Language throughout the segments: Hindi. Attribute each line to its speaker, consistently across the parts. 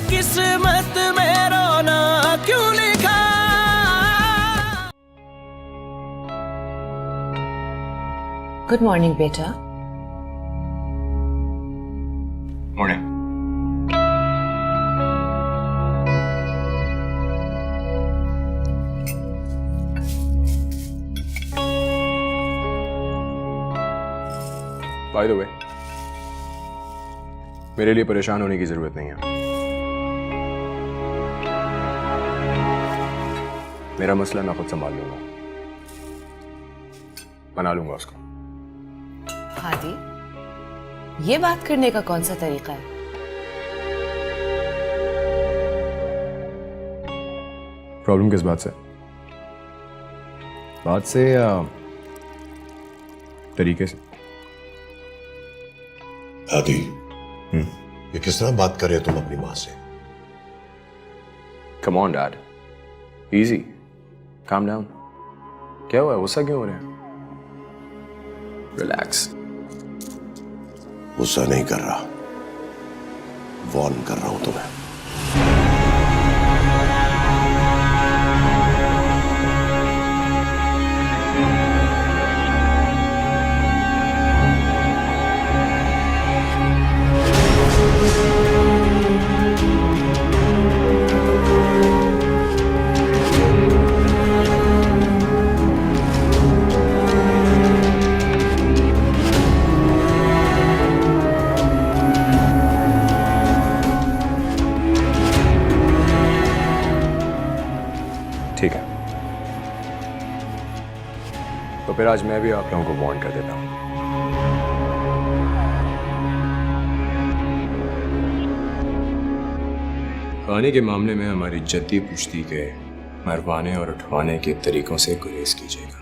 Speaker 1: किस्मत में रोना क्यों लिखा।
Speaker 2: गुड मॉर्निंग बेटा।
Speaker 3: मॉर्निंग। बाय द वे, मेरे लिए परेशान होने की जरूरत नहीं है। मेरा मसला मैं खुद संभाल लूंगा, मना लूंगा उसको।
Speaker 2: हादी, ये बात करने का कौन सा तरीका है?
Speaker 3: प्रॉब्लम किस बात से? बात से या तरीके से?
Speaker 4: आदि, ये किस तरह बात कर रहे हो तुम अपनी मां से?
Speaker 3: Come on dad, easy, calm down. क्या हुआ, गुस्सा क्यों हो रहे हैं? रिलैक्स।
Speaker 4: गुस्सा नहीं कर रहा, वॉर्न कर रहा हूं तुम्हें।
Speaker 3: ठीक है, तो फिर आज मैं भी आप लोगों को वार्न कर देता हूं। खाने के मामले में हमारी जद्दी पुश्ती के मरवाने और उठवाने के तरीकों से गुरेज कीजिएगा।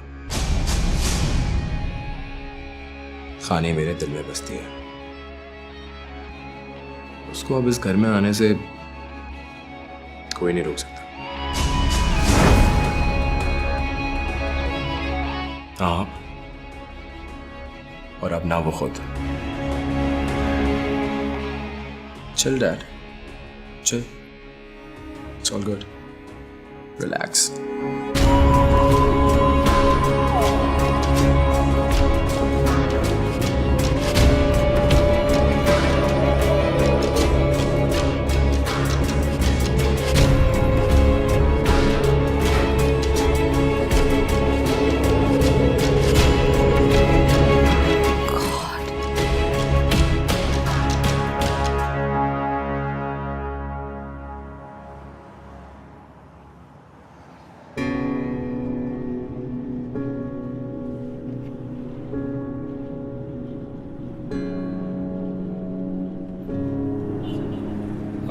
Speaker 3: खाने मेरे दिल में बसती है, उसको अब इस घर में आने से कोई नहीं रोक सकता। आप और अब ना वो खुद। Chill dad, chill, it's all good, relax.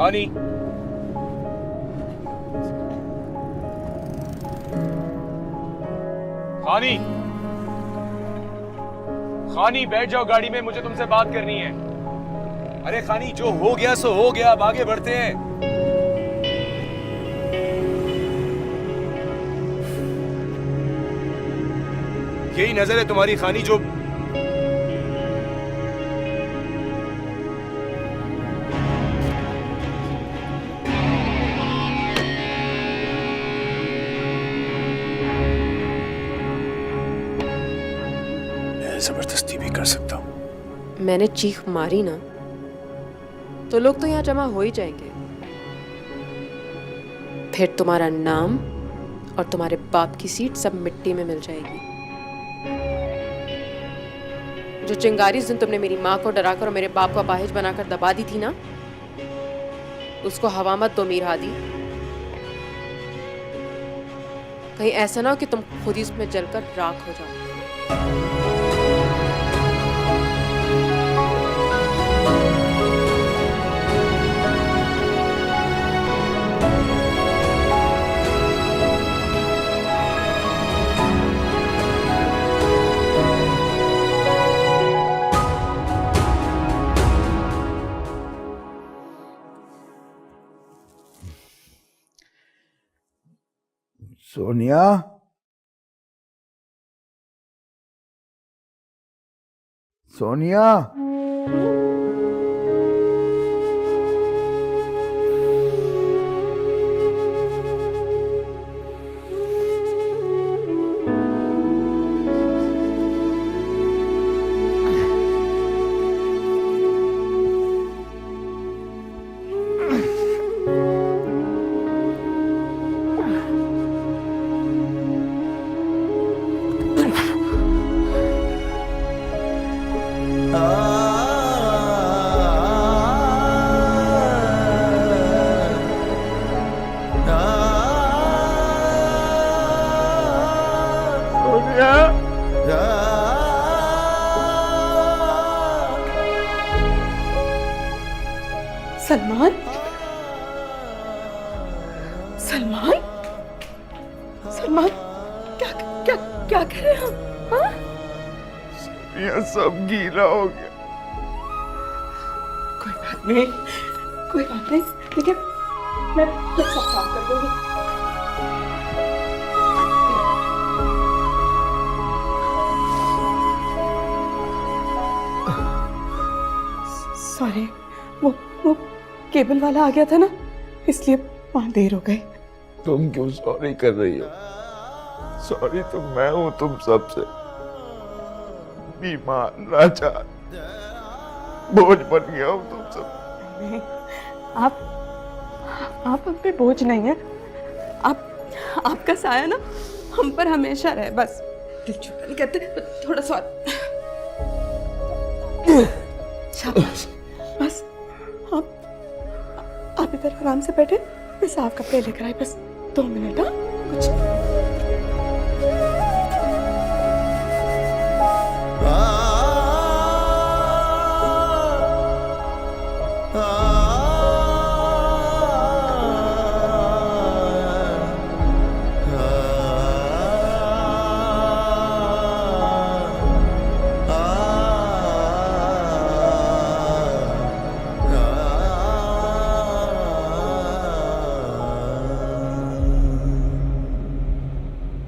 Speaker 3: खानी, खानी, खानी बैठ जाओ गाड़ी में, मुझे तुमसे बात करनी है। अरे खानी, जो हो गया सो हो गया, अब आगे बढ़ते हैं। यही नजर है तुम्हारी खानी, जो जबरदस्ती भी कर सकता हूं।
Speaker 5: मैंने चीख मारी ना तो लोग तो यहाँ जमा हो ही जाएंगे। फिर तुम्हारा नाम और तुम्हारे बाप की सीट सब मिट्टी में मिल जाएगी। जो चिंगारी उस दिन तुमने मेरी माँ को डराकर और मेरे बाप को अपाहिज बनाकर दबा दी थी ना, उसको हवा मत दो मीर हादी। कहीं ऐसा ना हो कि तुम खुद ही उसमें जलकर राख हो जाओ।
Speaker 6: सोनिया, सोनिया, सलमान, सलमान, क्या क्या क्या कर रहे हैं हम? हाँ?
Speaker 7: यह सब गीला हो गया।
Speaker 6: कोई बात नहीं, कोई बात नहीं, ठीक है, मैं सब साफ कर दूंगी। सॉरी, वो केबल वाला आ गया था ना, इसलिए वहां देर हो गई।
Speaker 7: तुम क्यों सॉरी कर रही हो? सॉरी तो मैं हूं तुम सबसे। बीमार, लाचार, बोझ बन गया हूं तुम सब।
Speaker 6: नहीं, आप हम पे बोझ नहीं है। आपका साया ना हम पर हमेशा रहे, बस। दिल छोटा नहीं करते, थोड़ा सा शाबाश, बस। आप इधर आराम से बैठे, मैं साफ कपड़े लेकर आई, बस 2 मिनट। हाँ, कुछ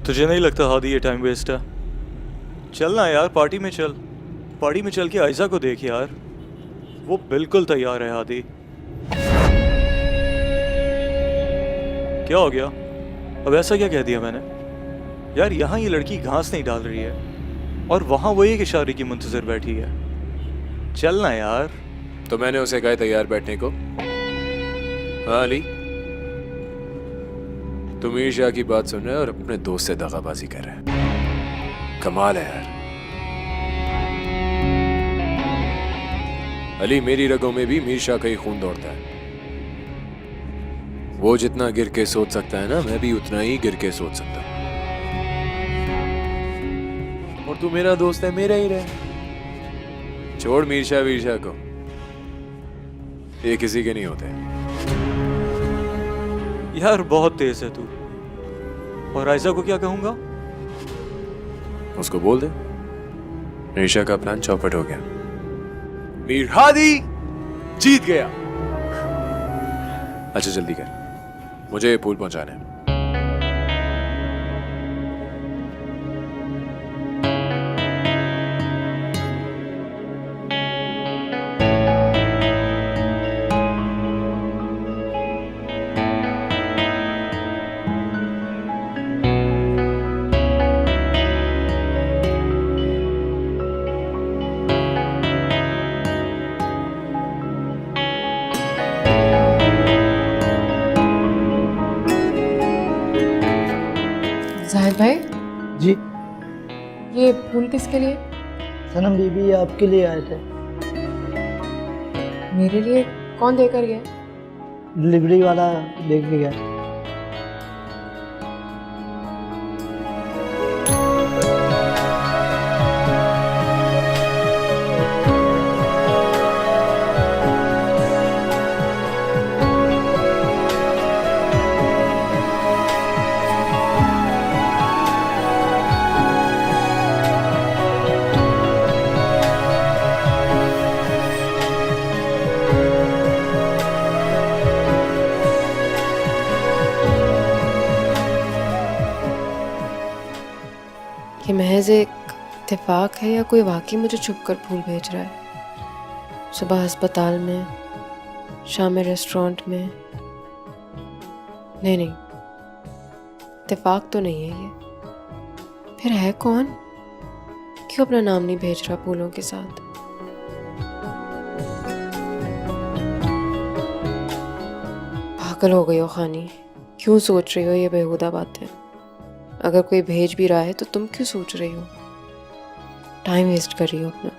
Speaker 8: तुझे नहीं लगता हादी ये टाइम वेस्ट है? चल ना यार, पार्टी में चल। पार्टी में चल के आयजा को देख यार, वो बिल्कुल तैयार है हादी। क्या हो गया? अब ऐसा क्या कह दिया मैंने? यार यहाँ ये लड़की घास नहीं डाल रही है और वहाँ वो एक इशारे की मुंतजर बैठी है। चल ना यार।
Speaker 3: तो मैंने उसे कहा तैयार बैठने को। हाँ अली, तुम ईर्ष्या की बात सुन रहे हो और अपने दोस्त से दगाबाजी कर रहे हैं। कमाल है यार। अली, मेरी रगों में भी मीर शाह का ही खून दौड़ता है। वो जितना गिर के सोच सकता है ना, मैं भी उतना ही गिर के सोच सकता हूं। और तू मेरा दोस्त है, मेरा ही रहे। छोड़ मीर शाह वीर शाह को, ये किसी के नहीं होते।
Speaker 8: यार बहुत तेज है तू। और आयजा को क्या कहूंगा?
Speaker 3: उसको बोल दे रीशा का प्लान चौपट हो गया। मीर हादी जीत गया। अच्छा जल्दी कर, मुझे पूल पहुंचाना है।
Speaker 5: जाहिद भाई
Speaker 9: जी,
Speaker 5: ये फूल किसके लिए?
Speaker 9: सनम बीबी आपके लिए आए थे।
Speaker 5: मेरे लिए? कौन देकर गया?
Speaker 9: डिलीवरी वाला देख के गया।
Speaker 5: ये महज एक इत्तेफाक है या कोई वाकई मुझे छुपकर फूल भेज रहा है? सुबह अस्पताल में, शाम में रेस्टोरेंट में। नहीं, इत्तेफाक तो नहीं है ये। फिर है कौन? क्यों अपना नाम नहीं भेज रहा फूलों के साथ? पागल हो गई हो खानी, क्यों सोच रही हो ये बेहुदा बातें? अगर कोई भेज भी रहा है तो तुम क्यों सोच रही हो? टाइम वेस्ट कर रही हो अपना।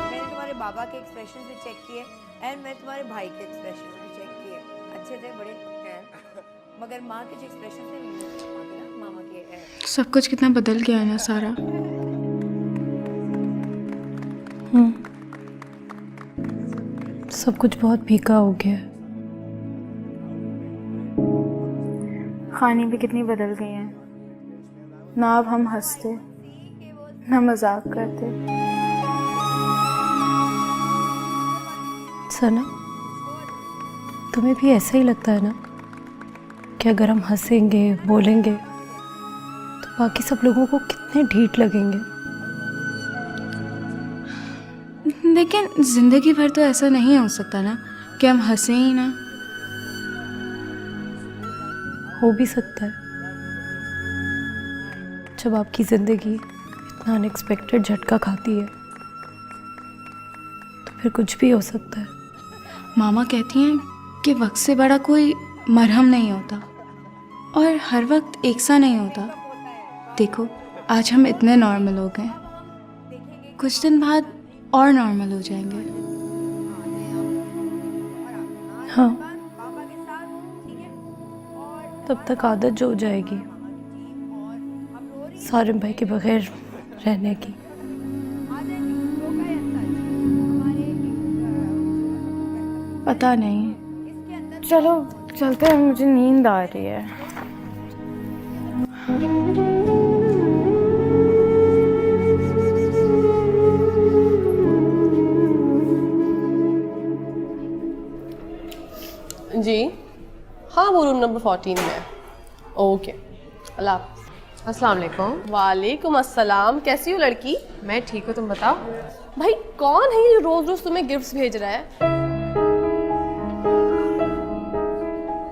Speaker 10: मैंने तुम्हारे बाबा के एक्सप्रेशंस भी चेक किए एंड मैं तुम्हारे भाई के एक्सप्रेशंस भी चेक किए। अच्छे थे, बड़े हैं, मगर माँ के जो एक्सप्रेशंस थे मामा के, मामा के
Speaker 6: सब कुछ कितना बदल गया है ना सारा। सब कुछ बहुत फीका हो गया है।
Speaker 11: खानी भी कितनी बदल गई है ना। अब हम हंसते ना मजाक करते।
Speaker 6: सना, तुम्हें भी ऐसा ही लगता है ना कि अगर हम हंसेंगे बोलेंगे तो बाकी सब लोगों को कितने ढीठ लगेंगे।
Speaker 11: लेकिन जिंदगी भर तो ऐसा नहीं हो सकता ना कि हम हंसे ही ना।
Speaker 6: हो भी सकता है। जब आपकी जिंदगी इतना अनएक्सपेक्टेड झटका खाती है तो फिर कुछ भी हो सकता है।
Speaker 11: मामा कहती हैं कि वक्त से बड़ा कोई मरहम नहीं होता और हर वक्त एक सा नहीं होता। देखो, आज हम इतने नॉर्मल हो गए, कुछ दिन बाद और नॉर्मल हो जाएंगे।
Speaker 6: हाँ, तब तक आदत जो हो जाएगी सारिम भाई के बगैर रहने की।
Speaker 11: पता नहीं, चलो चलते हैं, मुझे नींद आ रही है।
Speaker 2: जी हाँ, वो रूम नंबर 14 में है। ओके, अल्लाह हाफ़िज़। अस्सलाम वालेकुम। वालेकुम अस्सलाम। कैसी हो लड़की? मैं ठीक हूँ, तुम बताओ। भाई कौन है ये रोज रोज तुम्हें गिफ्ट्स भेज रहा है?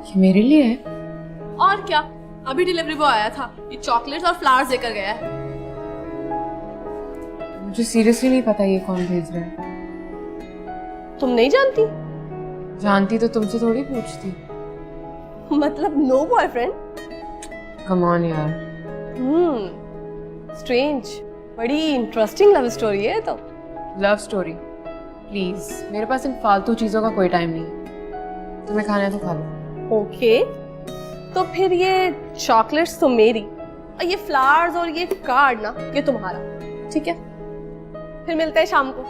Speaker 2: ये मेरे लिए है। और क्या, अभी डिलीवरी बॉय आया था, ये चॉकलेट्स और फ्लावर्स लेकर गया है। मुझे सीरियसली नहीं पता ये कौन भेज रहा है। तुम नहीं जानती? जानती तो तुमसे थोड़ी पूछती। मतलब नो बॉयफ्रेंड? कम ऑन यार। स्ट्रेंज, बड़ी इंटरेस्टिंग लव स्टोरी है। तो लव स्टोरी? प्लीज, मेरे पास इन फालतू चीजों का कोई टाइम नहीं है। तुम्हें खाना है तो खा लो। ओके, तो फिर ये चॉकलेट्स तो मेरी और ये फ्लावर्स और ये कार्ड ना, ये तुम्हारा, ठीक है? फिर मिलते हैं शाम को।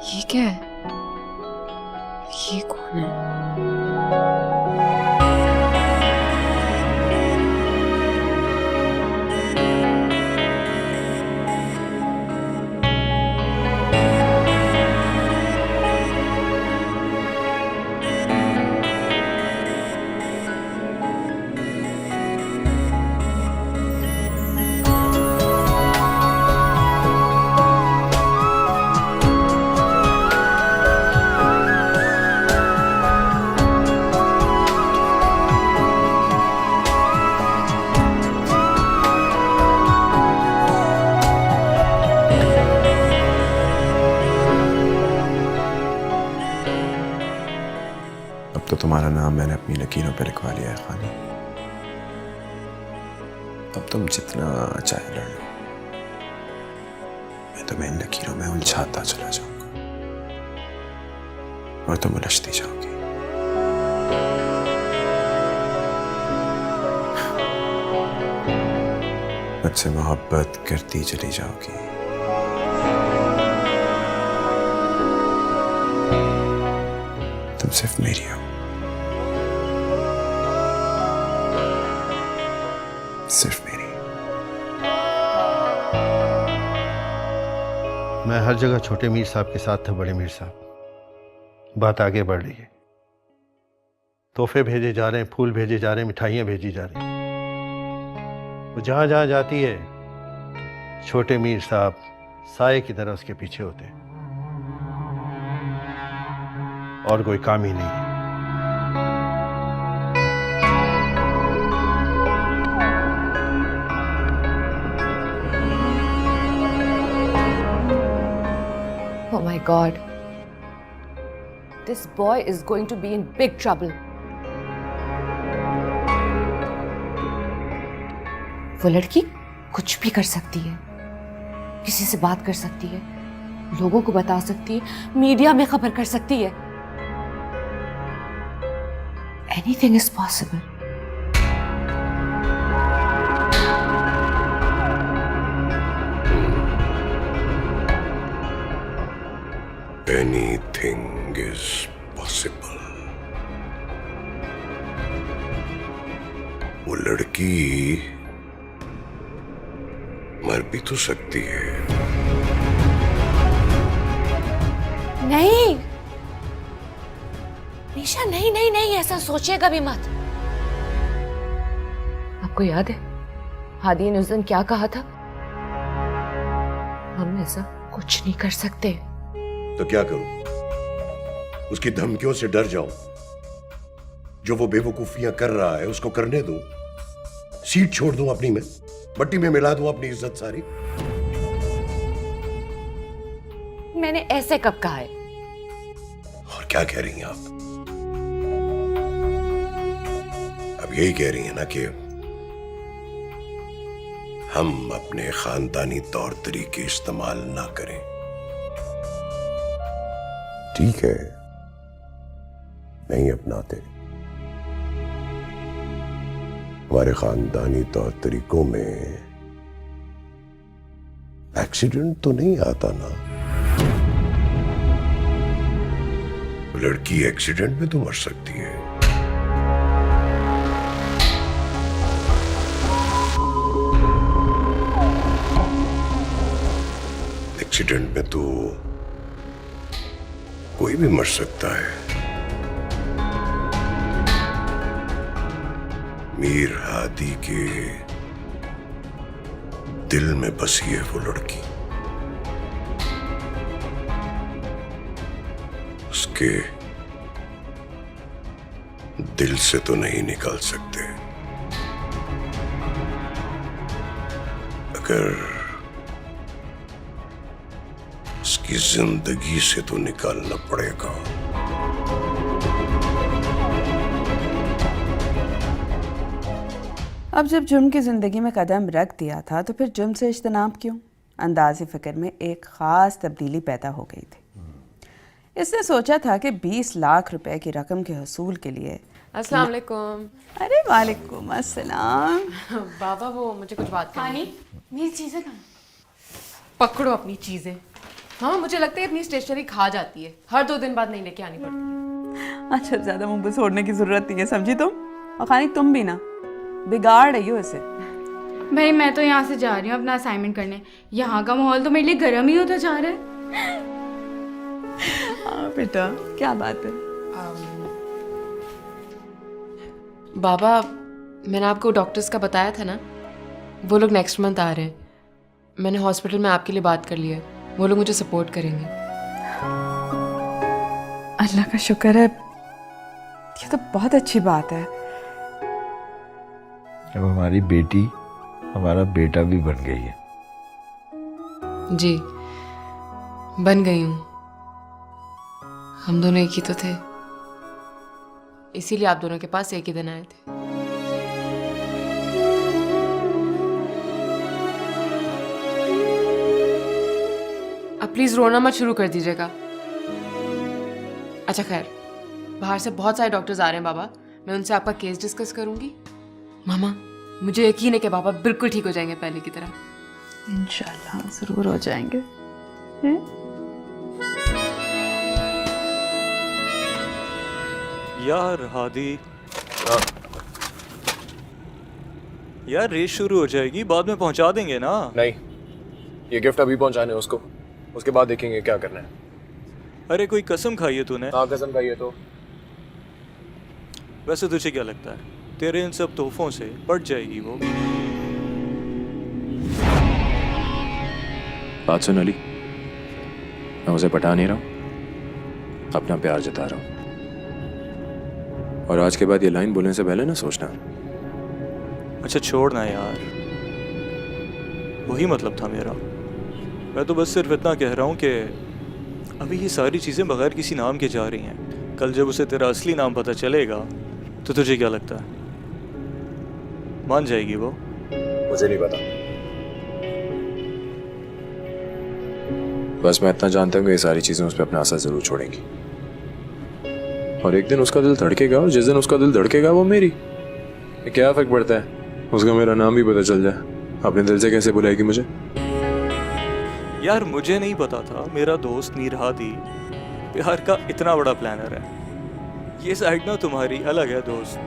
Speaker 2: ये क्या है? ये कौन है?
Speaker 4: तो तुम्हारा नाम मैंने अपनी लकीरों पे लिखवा लिया है खानी। अब तुम जितना चाहे लड़ लो, मैं तुम्हें इन लकीरों में उलझाता चला जाऊंगा और तुम उलझती जाओगी। मुझसे मोहब्बत करती चली जाओगी। तुम सिर्फ मेरी हो, सिर्फ मेरी।
Speaker 12: मैं हर जगह छोटे मीर साहब के साथ था बड़े मीर साहब। बात आगे बढ़ रही है, तोहफे भेजे जा रहे हैं, फूल भेजे जा रहे हैं, मिठाइयाँ भेजी जा रही हैं। वो जहाँ जहाँ जाती है छोटे मीर साहब साये की तरह उसके पीछे होते हैं, और कोई काम ही नहीं है।
Speaker 2: Oh my God. This boy is going to be in big trouble.
Speaker 10: वो लड़की कुछ भी कर सकती है, किसी से बात कर सकती है, लोगों को बता सकती है, मीडिया में खबर कर सकती है। Anything is possible.
Speaker 4: Anything is possible. वो लड़की मर भी तो सकती है।
Speaker 10: नहीं निशा, नहीं नहीं नहीं, ऐसा सोचिएगा भी मत। आपको याद है हादी ने उस दिन क्या कहा था? हम ऐसा कुछ नहीं कर सकते।
Speaker 4: तो क्या करूं? उसकी धमकियों से डर जाऊं? जो वो बेवकूफियां कर रहा है उसको करने दूं? सीट छोड़ दूं अपनी में, मट्टी में मिला दूं अपनी इज्जत सारी?
Speaker 10: मैंने ऐसे कब कहा है?
Speaker 4: और क्या कह रही हैं आप? अब यही कह रही हैं ना कि हम अपने खानदानी तौर तरीके इस्तेमाल ना करें। ठीक है, नहीं अपनाते। हमारे खानदानी तौर तरीकों में एक्सीडेंट तो नहीं आता ना? लड़की एक्सीडेंट में तो मर सकती है। एक्सीडेंट में तो कोई भी मर सकता है। मीर हादी के दिल में बसी है वो लड़की। उसके दिल से तो नहीं निकाल सकते। अगर उसकी जिंदगी से तो निकालना पड़ेगा।
Speaker 6: अब जब जुर्म की ज़िंदगी में कदम रख दिया था तो फिर जुर्म से इज्तनाब क्यों? अंदाज़े फ़िक्र में एक ख़ास तब्दीली पैदा हो गई थी। इसने सोचा था कि 20 लाख रुपए की रकम के हसूल के लिए।
Speaker 2: अस्सलाम वालेकुम।
Speaker 6: अरे वालेकुम अस्सलाम।
Speaker 2: बाबा वो मुझे कुछ बात करनी।
Speaker 11: मेरी चीज़ें कहाँ?
Speaker 2: पकड़ो अपनी चीज़ें। हाँ मुझे लगता है अपनी स्टेशनरी खा जाती है, हर 2 दिन बाद नहीं लेके आनी पड़ती।
Speaker 6: अच्छा ज़्यादा मुंह छोड़ने की ज़रूरत नहीं है, समझी तुम? और खानी तुम भी ना बिगाड़ रही हो इसे।
Speaker 11: भाई मैं तो यहाँ से जा रही हूँ अपना असाइनमेंट करने। यहाँ का माहौल तो मेरे लिए गर्म ही होता जा रहा है।
Speaker 6: हाँ बेटा क्या बात है?
Speaker 2: बाबा मैंने आपको डॉक्टर्स का बताया था ना, वो लोग नेक्स्ट मंथ आ रहे हैं। मैंने हॉस्पिटल में आपके लिए बात कर ली है, वो लोग मुझे सपोर्ट करेंगे।
Speaker 6: अल्लाह का शुक्र है, ये तो बहुत अच्छी बात है।
Speaker 7: अब हमारी बेटी हमारा बेटा भी बन गई है।
Speaker 2: जी बन गई हूँ। हम दोनों एक ही तो थे, इसीलिए आप दोनों के पास एक ही दिन आए थे। अब प्लीज रोना मत शुरू कर दीजिएगा। अच्छा खैर, बाहर से बहुत सारे डॉक्टर्स आ रहे हैं बाबा, मैं उनसे आपका केस डिस्कस करूंगी। मामा मुझे यकीन है कि बाबा बिल्कुल ठीक हो जाएंगे पहले की तरह।
Speaker 6: इंशाल्लाह जरूर हो जाएंगे।
Speaker 8: यार हादी, यार रेस शुरू हो जाएगी, बाद में पहुंचा देंगे ना।
Speaker 3: नहीं, ये गिफ्ट अभी पहुंचाने उसको, उसके बाद देखेंगे क्या करना है।
Speaker 8: अरे कोई कसम खाई है तूने?
Speaker 3: हाँ कसम खाई है तो।
Speaker 8: वैसे तुझे क्या लगता है तेरे इन सब तोहफों से पट जाएगी वो?
Speaker 3: बात सुन अली, मैं उसे पटा नहीं रहा हूँ, अपना प्यार जता रहा हूँ। और आज के बाद ये लाइन बोलने से पहले ना सोचना।
Speaker 8: अच्छा छोड़ना यार, वही मतलब था मेरा। मैं तो बस सिर्फ इतना कह रहा हूँ कि अभी ये सारी चीज़ें बगैर किसी नाम के जा रही हैं। कल जब उसे तेरा असली नाम पता चलेगा तो तुझे क्या लगता है मान जाएगी वो?
Speaker 3: मुझे नहीं पता, बस मैं इतना जानता हूँ कि ये सारी चीजें उस पर अपना असर जरूर छोड़ेंगी, और एक दिन उसका दिल धड़केगा, और जिस दिन उसका दिल धड़केगा वो मेरी। ये क्या फर्क पड़ता है, उसका मेरा नाम भी पता चल जाए, अपने दिल से कैसे बुलाएगी मुझे।
Speaker 8: यार मुझे नहीं पता था मेरा दोस्त नीरहादी प्यार का इतना बड़ा प्लानर है। ये साइड ना तुम्हारी अलग है दोस्त।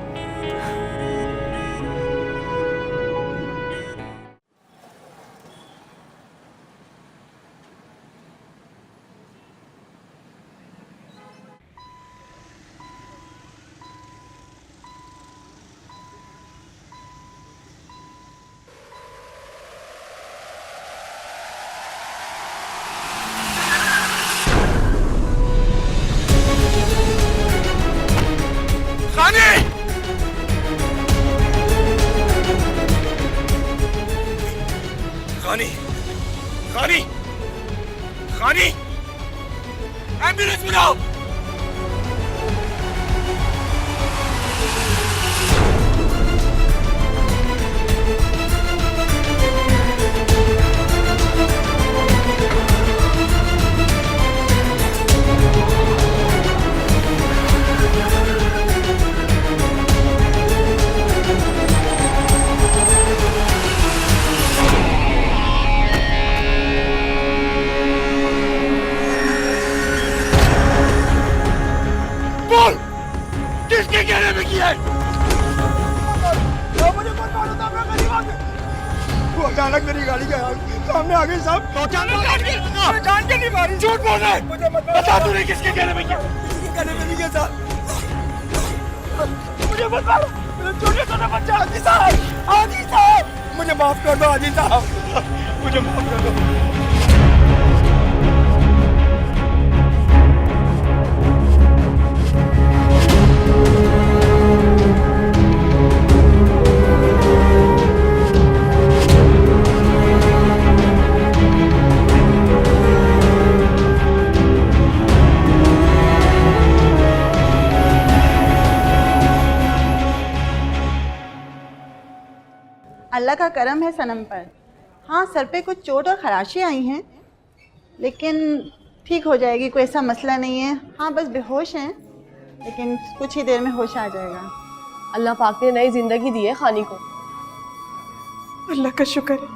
Speaker 1: खानी खानी खानी एम्बुलेंस बुलाओ। किसके कहने में किया है? मुझे मत मारो, तो मैं गरीब आदमी। वो अचानक मेरी गाड़ी के सामने आ गई साहब। तो मैं जान के नहीं मारी। झूठ बोल रहा है। मुझे मत बता, तूने किसके कहने में किया? किसके कहने में नहीं किया साहब। मुझे मत मारो, मेरा छोटे छोटे बच्चा। हाजी साहब, हाजी साहब, मुझे माफ कर दो हाजी साहब, मुझे माफ कर दो।
Speaker 10: अल्लाह का करम है सनम पर। हाँ, सर पे कुछ चोट और खराशी आई हैं, लेकिन ठीक हो जाएगी, कोई ऐसा मसला नहीं है। हाँ, बस बेहोश हैं, लेकिन कुछ ही देर में होश आ जाएगा।
Speaker 2: अल्लाह पाक ने नई जिंदगी दी है खानी को।
Speaker 6: अल्लाह का शुक्र है।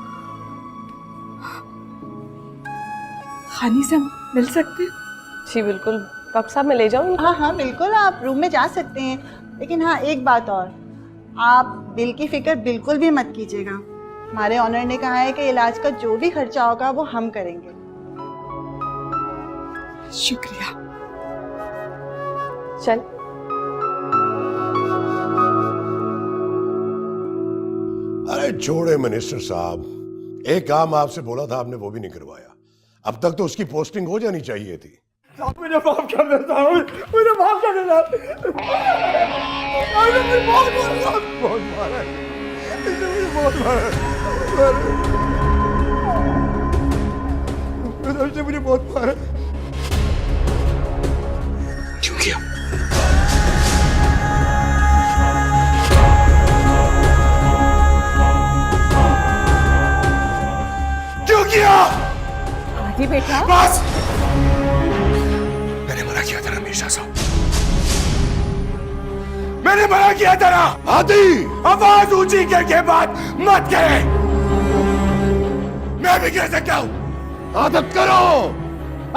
Speaker 6: खानी से हम मिल सकते हैं?
Speaker 2: जी बिल्कुल, डॉक्टर साहब मैं ले जाऊँ?
Speaker 10: हाँ हाँ बिल्कुल, आप रूम में जा सकते हैं, लेकिन हाँ एक बात और, आप बिल की फिक्र बिल्कुल भी मत कीजिएगा। हमारे ऑनर ने कहा है कि इलाज का जो भी खर्चा होगा वो हम करेंगे।
Speaker 6: शुक्रिया।
Speaker 2: चल।
Speaker 4: अरे छोड़े मिनिस्टर साहब, एक काम आपसे बोला था आपने वो भी नहीं करवाया। अब तक तो उसकी पोस्टिंग हो जानी चाहिए थी।
Speaker 1: मुझे माफ कर देता हूँ, मुझे माफ कर देता हूँ। मुझे बहुत मारा, मुझे बहुत मारा, मुझे बहुत मारा। क्यों किया? क्यों किया?
Speaker 2: आदि बेटा,
Speaker 4: बस, मैंने मना किया था ना मीर शाह साहब, मैंने मना किया था ना। आदि, आवाज ऊंची करके बात मत करे। मैं भी कह सकता हूं, आदत करो,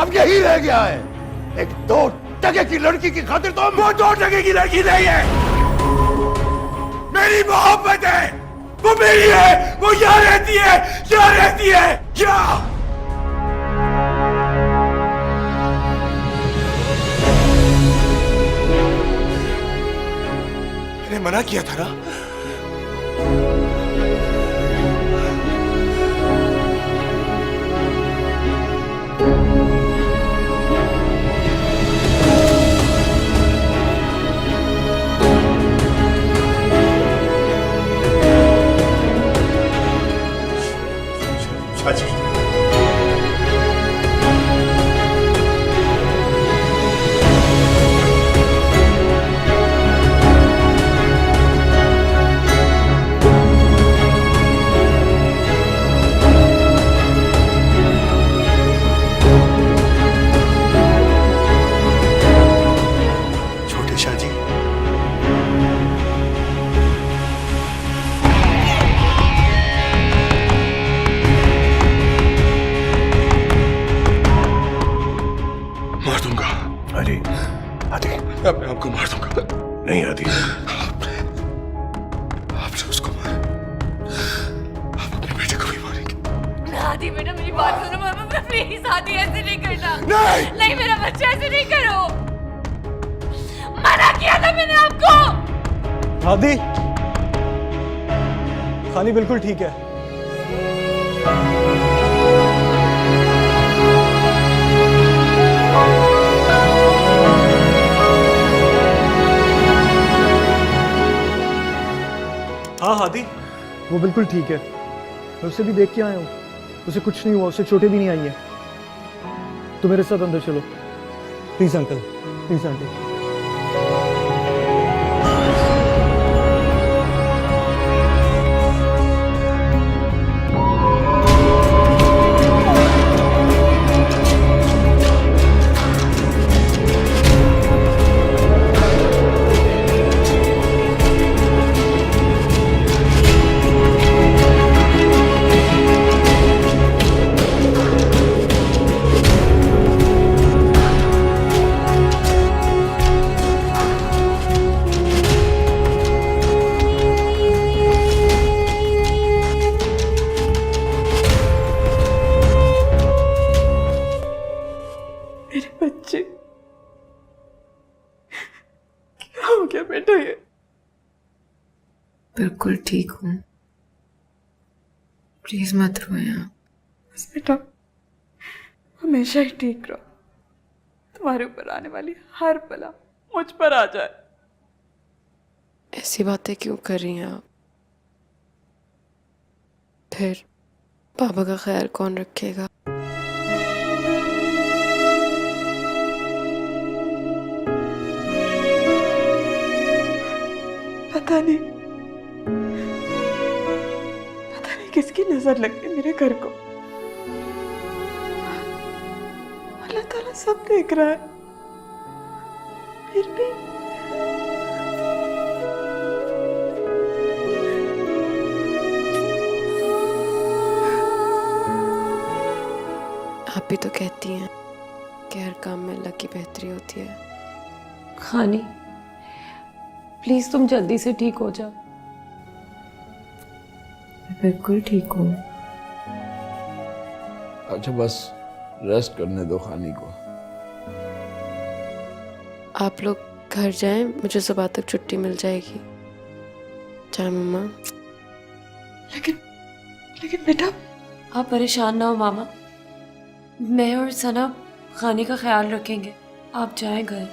Speaker 4: अब यही रह गया है। एक 2 टके की लड़की की खातिर तो वो 2 टके की लड़की नहीं है, मेरी मोहब्बत है, वो मेरी है, वो यहाँ रहती है, यहाँ रहती है, यहाँ। मैंने मना किया था ना। चाची,
Speaker 2: हादी ऐसे नहीं करना।
Speaker 1: नहीं
Speaker 2: नहीं मेरा बच्चा ऐसे नहीं करो। मना किया था मैंने आपको।
Speaker 8: हादी, खानी बिल्कुल ठीक है। हाँ हादी,
Speaker 13: वो बिल्कुल ठीक है। मैं उसे भी देख के आया हूँ, उसे कुछ नहीं हुआ, उसे चोटें भी नहीं आई हैं। तो मेरे साथ अंदर चलो प्लीज अंकल, प्लीज अंकल।
Speaker 5: बिल्कुल ठीक हूँ, प्लीज मत रोए आप।
Speaker 6: बस बेटा हमेशा ही ठीक रहो, तुम्हारे ऊपर आने वाली हर बला मुझ पर आ जाए।
Speaker 5: ऐसी बातें क्यों कर रही हैं आप? फिर पापा का ख्याल कौन रखेगा?
Speaker 6: पता नहीं किसकी नजर लग गई मेरे घर को। अल्लाह ताला सब देख रहा है, फिर भी
Speaker 5: आप भी तो कहती हैं कि हर काम में अल्लाह की बेहतरी होती है।
Speaker 2: खानी प्लीज तुम जल्दी से ठीक हो जाओ।
Speaker 5: मैं बिल्कुल ठीक हूँ।
Speaker 7: अच्छा बस रेस्ट करने दो खानी को।
Speaker 5: आप लोग घर जाएं, मुझे सुबह तक छुट्टी मिल जाएगी। चाहे मम्मा।
Speaker 6: लेकिन बेटा
Speaker 2: आप परेशान ना हो मामा, मैं और सना खाने का ख्याल रखेंगे। आप जाएं घर।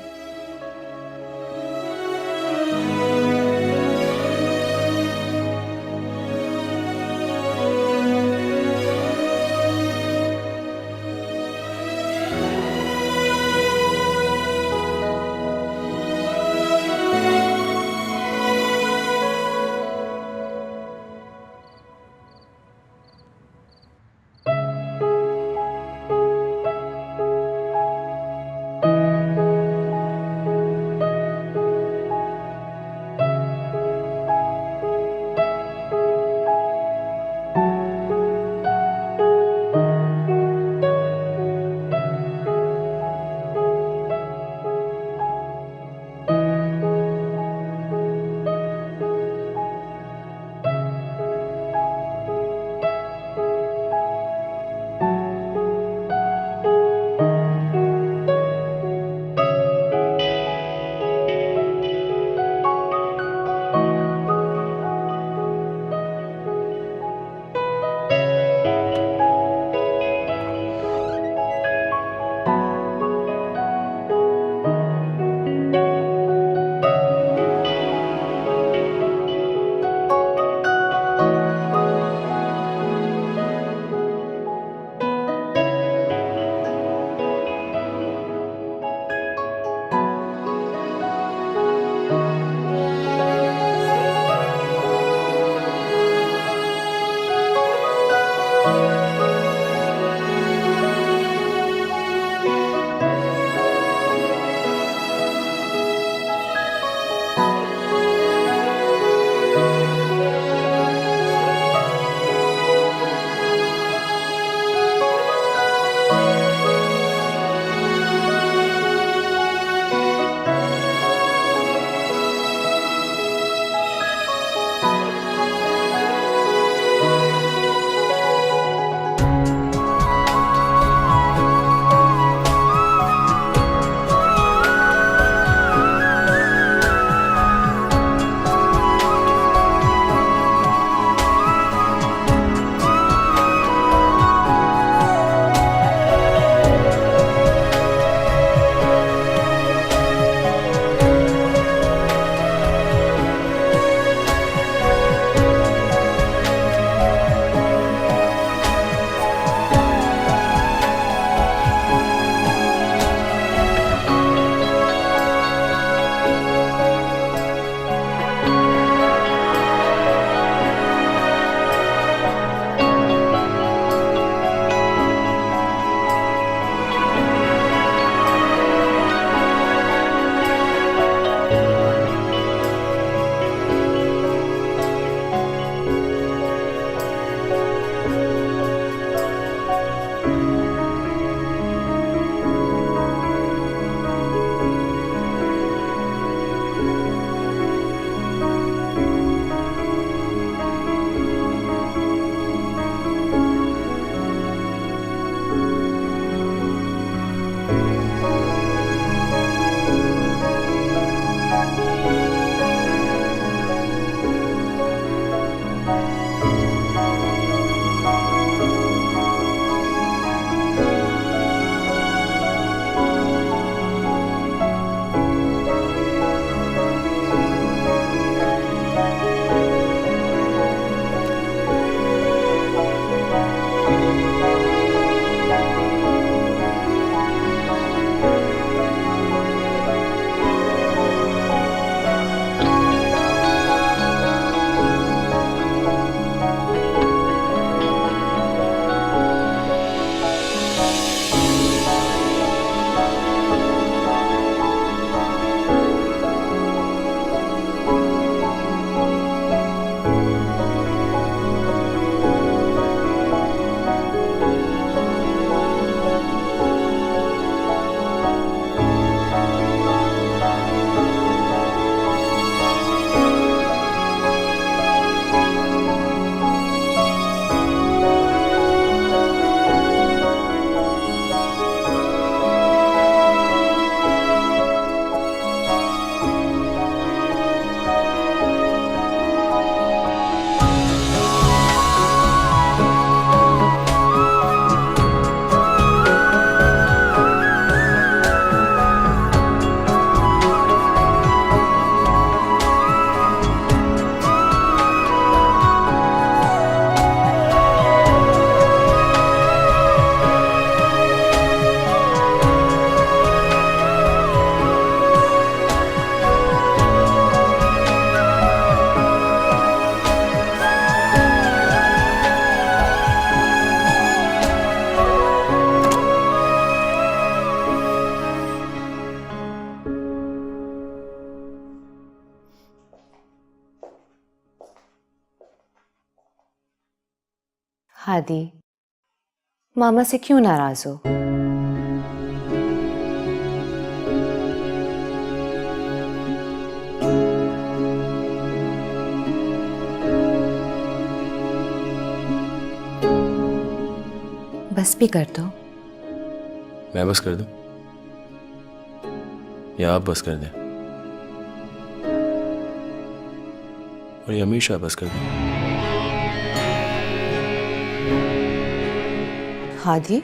Speaker 5: हादी, मामा से क्यों नाराज हो? बस भी कर दो।
Speaker 3: मैं बस कर दूं या आप बस कर दें? और ये हमेशा बस कर दें?
Speaker 5: हादी,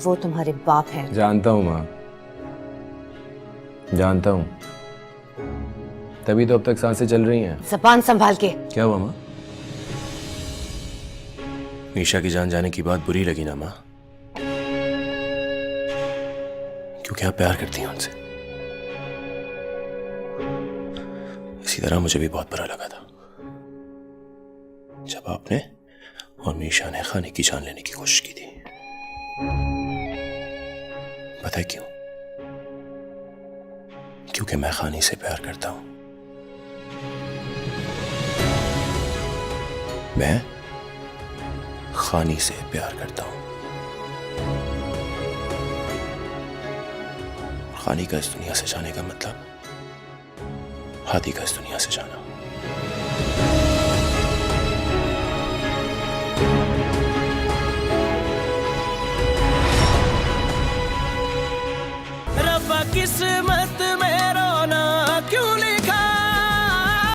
Speaker 5: वो तुम्हारे बाप हैं।
Speaker 3: जानता हूं माँ, जानता हूं, तभी तो अब तक सांसें चल रही हैं।
Speaker 5: जबान संभाल के।
Speaker 3: क्या हुआ माँ? मीशा की जान जाने की बात बुरी लगी ना माँ? क्योंकि आप प्यार करती हैं उनसे। इसी तरह मुझे भी बहुत बुरा लगा था जब आपने और मीशा ने खाने की जान लेने की कोशिश की थी। पता है क्यों? क्योंकि मैं खानी से प्यार करता हूं। मैं खानी से प्यार करता हूं। खानी का इस दुनिया से जाने का मतलब हादी का इस दुनिया से जाना।
Speaker 1: रब्बा किस्मत